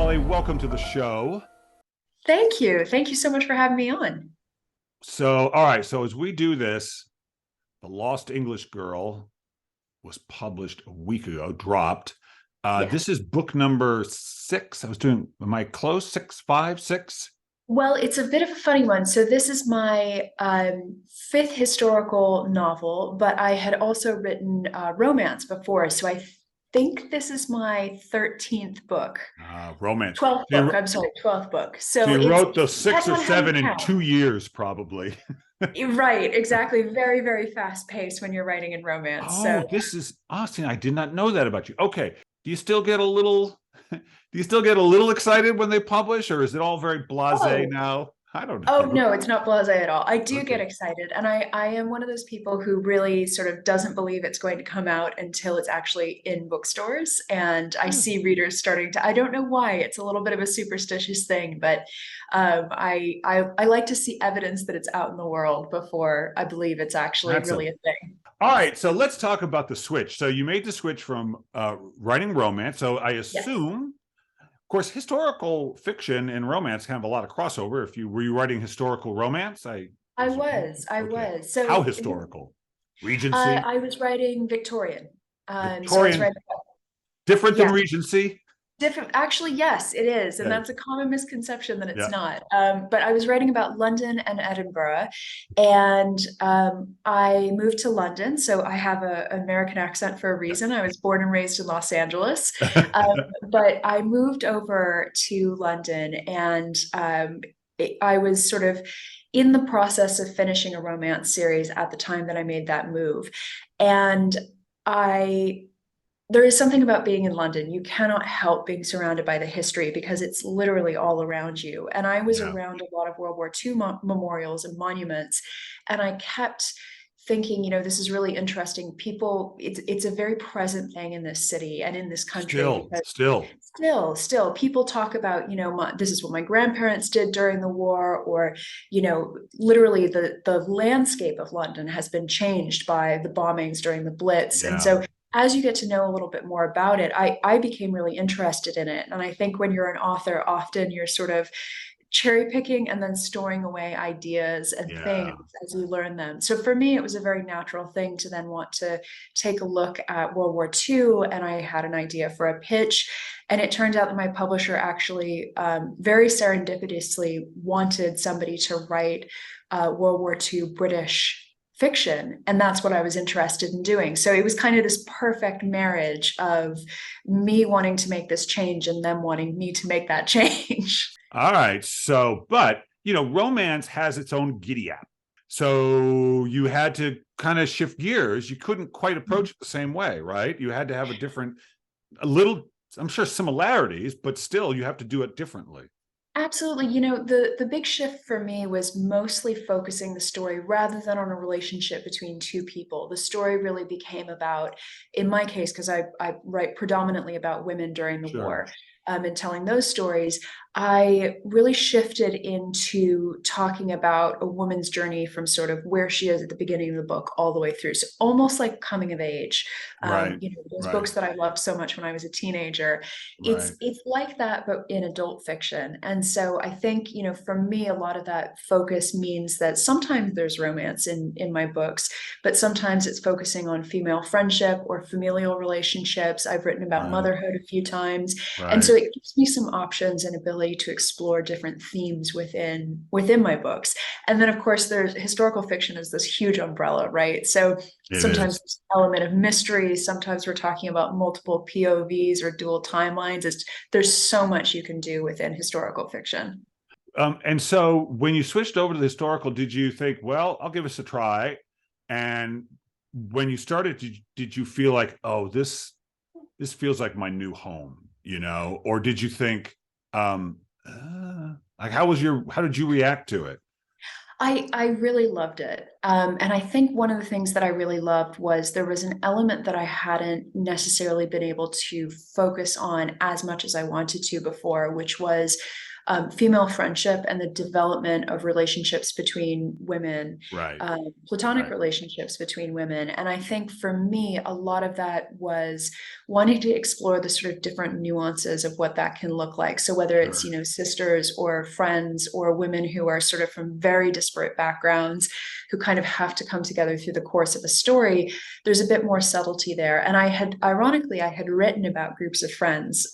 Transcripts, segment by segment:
Molly, welcome to the show. Thank you. Thank you so much for having me on. So, all right, so as we do this, The Lost English Girl was published a week ago, dropped. This Yes. is book number 6. Am I close? 6, 5, 6? Well, it's a bit of a funny one. So this is my fifth historical novel, but I had also written romance before. So I think this is my 13th book, Romance. 12th So book. you, I'm sorry, 12th book. so So you it's wrote the 6 depending or on how you 7 in count. 2 years, probably. Right, exactly. Very, very fast paced when you're writing in romance. So Oh, this is awesome. I did not know that about you. Okay. Do you still get a little do you still get a little excited when they publish, or is it all very blasé oh, now? I don't Oh know. no, it's not blasé at all. I do get Okay. excited, and I am one of those people who really sort of doesn't believe it's going to come out until it's actually in bookstores. And I Yeah, see readers starting to, I don't know why, it's a little bit of a superstitious thing, but I like to see evidence that it's out in the world before I believe it's actually that's a really a thing. all right. So let's talk about the switch. So you made the switch from writing romance. So I Yes, assume, of course, historical fiction and romance have a lot of crossover. If you were you writing historical romance, I I presume. was, I Okay. was. How So historical? Regency, I was writing Victorian. So I was Victorian, writing, different than yeah. Regency. Different, actually, yes, it is. And Okay. that's a common misconception that it's Yeah. not. But I was writing about London and Edinburgh, and I moved to London. So I have an American accent for a reason. I was born and raised in Los Angeles. Um, but I moved over to London, and I was sort of in the process of finishing a romance series at the time that I made that move. And I there is something about being in London. You cannot help being surrounded by the history because it's literally all around you. And I was Yeah. around a lot of World War II memorials and monuments, and I kept thinking, this is really interesting. People, it's a very present thing in this city and in this country Still, because still. still people talk about, this is what my grandparents did during the war, or literally the landscape of London has been changed by the bombings during the Blitz. And Yeah. so as you get to know a little bit more about it, I became really interested in it. And I think when you're an author, often you're sort of cherry picking and then storing away ideas and things Yeah. as you learn them. So for me, it was a very natural thing to then want to take a look at World War II. And I had an idea for a pitch. And it turned out that my publisher actually very serendipitously wanted somebody to write World War II British fiction. And that's what I was interested in doing. So it was kind of this perfect marriage of me wanting to make this change and them wanting me to make that change. All right. So, but romance has its own giddy up. So you had to kind of shift gears. You couldn't quite approach it the same way, right? You had to have a little, I'm sure similarities, but still you have to do it differently. Absolutely. The big shift for me was mostly focusing the story rather than on a relationship between two people. The story really became about, in my case, because I write predominantly about women during the Sure. war, and telling those stories, I really shifted into talking about a woman's journey from sort of where she is at the beginning of the book all the way through. So almost like coming of age. Right. Those Right. books that I loved so much when I was a teenager, it's Right. it's like that but in adult fiction. And so I think, for me, a lot of that focus means that sometimes there's romance in my books, but sometimes it's focusing on female friendship or familial relationships. I've written about Right. motherhood a few times, and so Right. it gives me some options and ability to explore different themes within my books. And then of course there's historical fiction is this huge umbrella, right? So It sometimes is. there's an element of mystery, sometimes we're talking about multiple POVs or dual timelines. There's so much you can do within historical fiction. And so when you switched over to the historical, did you think, well, I'll give this a try? And when you started, did you feel like, oh, this feels like my new home, or did you think, um, like how did you react to it? I really loved it. And I think one of the things that I really loved was there was an element that I hadn't necessarily been able to focus on as much as I wanted to before, which was female friendship and the development of relationships between women, Right. platonic Right. relationships between women. And I think for me, a lot of that was wanting to explore the sort of different nuances of what that can look like. So whether it's, Sure. sisters or friends or women who are sort of from very disparate backgrounds who kind of have to come together through the course of a story, there's a bit more subtlety there. And ironically, I had written about groups of friends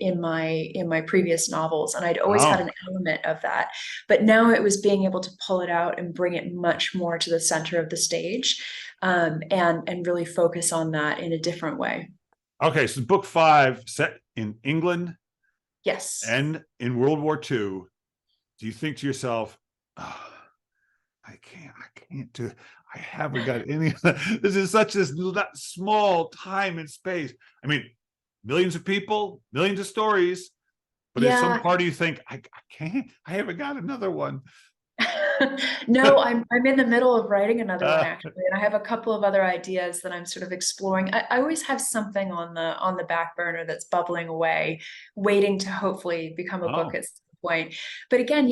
in my previous novels, and I'd always had Oh, an element of that. But now it was being able to pull it out and bring it much more to the center of the stage, and really focus on that in a different way. okay. So book 5 set in England Yes. and in World War II. Do you think to yourself, oh, I can't do, I haven't got any, this is such this small time and space. I mean, millions of people, millions of stories, but at some Yeah. part of you think, I can't, I haven't got another one. No, I'm in the middle of writing another one uh, actually, and I have a couple of other ideas that I'm sort of exploring. I always have something on the back burner that's bubbling away, waiting to hopefully become a book oh, at some point. But again,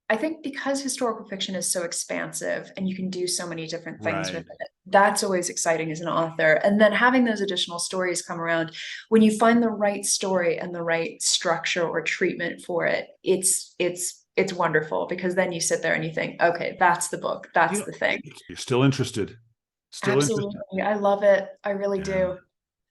I think because historical fiction is so expansive and you can do so many different things with right. it, that's always exciting as an author. And then having those additional stories come around, when you find the right story and the right structure or treatment for it, it's wonderful, because then you sit there and you think, okay, that's the book, You that's know, the thing. you're still interested, still interested. Absolutely. I love it. I really Yeah. do.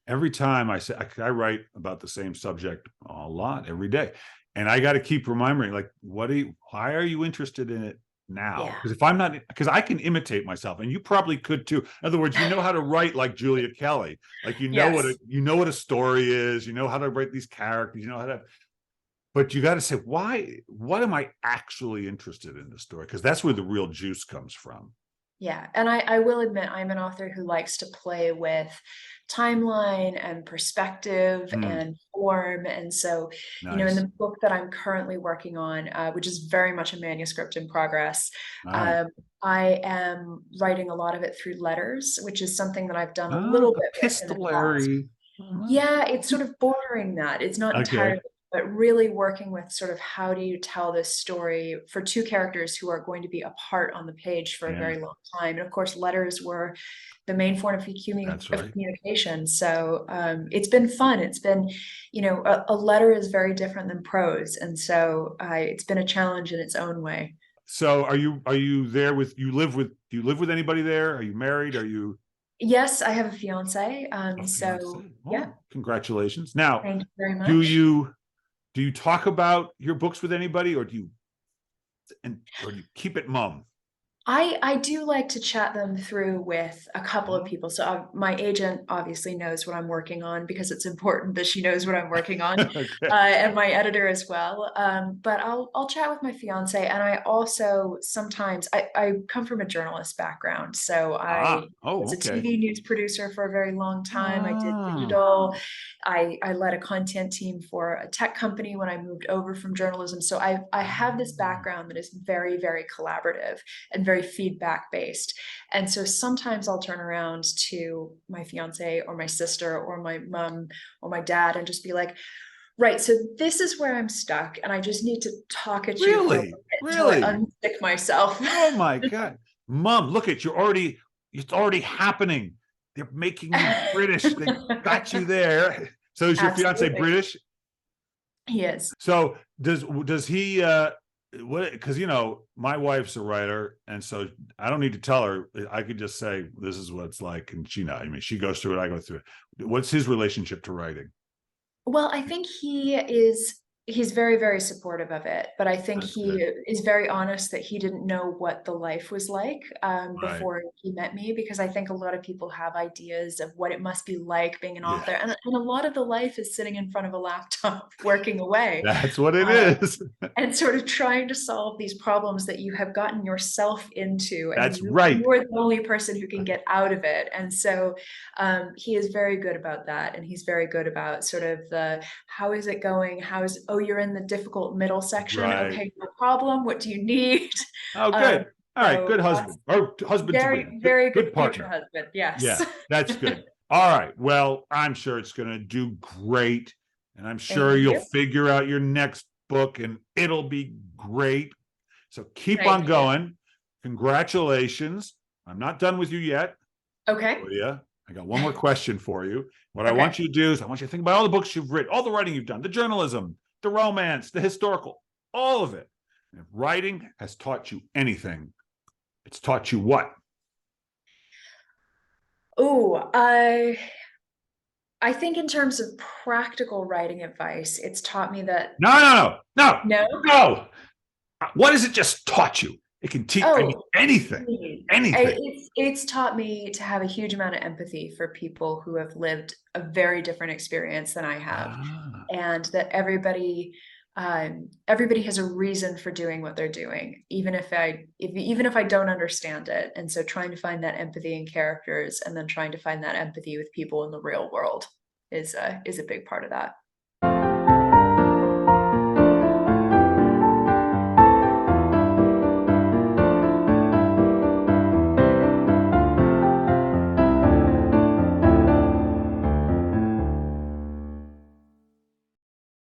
Every time I say, I write about the same subject a lot every day, and I got to keep remembering, like, why are you interested in it now? Yeah. Because if I'm not, because I can imitate myself, and you probably could too. In other words, you know how to write like Julia Kelly, like Yes. you know what a story is, you know how to write these characters, you know how to. But you got to say, why? What am I actually interested in the story? Because that's where the real juice comes from. Yeah. And I will admit, I'm an author who likes to play with timeline and perspective Mm, and form. And so, in nice. the book that I'm currently working on, which is very much a manuscript in progress, All right. um, I am writing a lot of it through letters, which is something that I've done a Ah, little bit with in the past. epistolary. Yeah, it's sort of bordering that. It's not Okay. entirely, but really working with sort of how do you tell this story for two characters who are going to be apart on the page for a Yeah, very long time. And of course, letters were the main form of that's of right. communication. So it's been fun. It's been, a letter is very different than prose, and so it's been a challenge in its own way. So are you there with, do you live with anybody there? Are you married? Are you Yes, I have a fiance. a fiance? So yeah, Oh, congratulations. Now, thank you very do much. you do you talk about your books with anybody, or do you keep it mum? I do like to chat them through with a couple of Oh, people. So my agent obviously knows what I'm working on, because it's important that she knows what I'm working on, okay. and my editor as well. But I'll chat with my fiance, and I also sometimes I come from a journalist background, so Ah, I oh, was a okay. TV news producer for a very long time. I did Ah, digital. I led a content team for a tech company when I moved over from journalism. So I have this background that is very, very collaborative and very feedback based. And so sometimes I'll turn around to my fiance or my sister or my mom or my dad and just be like, right, so this is where I'm stuck, and I just need to talk at you for a really? little bit until I Really? unstick myself. Oh my God. Mom, look at, it's already happening. They're making you British. They got you there. So is your fiance Absolutely. British? He is. So does he what, because my wife's a writer, and so I don't need to tell her. I could just say this is what it's like, and I mean, she goes through it, I go through it. What's his relationship to writing? Well, I think he's very, very supportive of it, but I think That's he good. is very honest that he didn't know what the life was like, Right. before he met me, because I think a lot of people have ideas of what it must be like being an Yeah. author, and a lot of the life is sitting in front of a laptop working away. That's what it Um, is. and sort of trying to solve these problems that you have gotten yourself into, and That's right. you're the only person who can get out of it. And so he is very good about that, and he's very good about sort of the how is it going, oh, you're in the difficult middle section, Right. okay, no problem, what do you need? Oh, um, good. All right. so Good that's husband, or husband to be. very, very good Good future partner. husband, Yeah, yes. that's good. All right. Well, I'm sure it's going to do great. And I'm sure Thank you'll you. figure out your next book and it'll be great. So keep Thank on you. going. Congratulations. I'm not done with you yet, Okay. Leah. I got one more question for you. What I Okay. want you to do is I want you to think about all the books you've written, all the writing you've done, the journalism, the romance, the historical, all of it. And if writing has taught you anything, it's taught you what? Oh, I think in terms of practical writing advice, it's taught me that No, no, no, no, no. no. What has it just taught you? It can teach Oh, anything, anything. it's taught me to have a huge amount of empathy for people who have lived a very different experience than I have, Ah, and that everybody has a reason for doing what they're doing, even if I don't understand it. And so trying to find that empathy in characters, and then trying to find that empathy with people in the real world is a big part of that.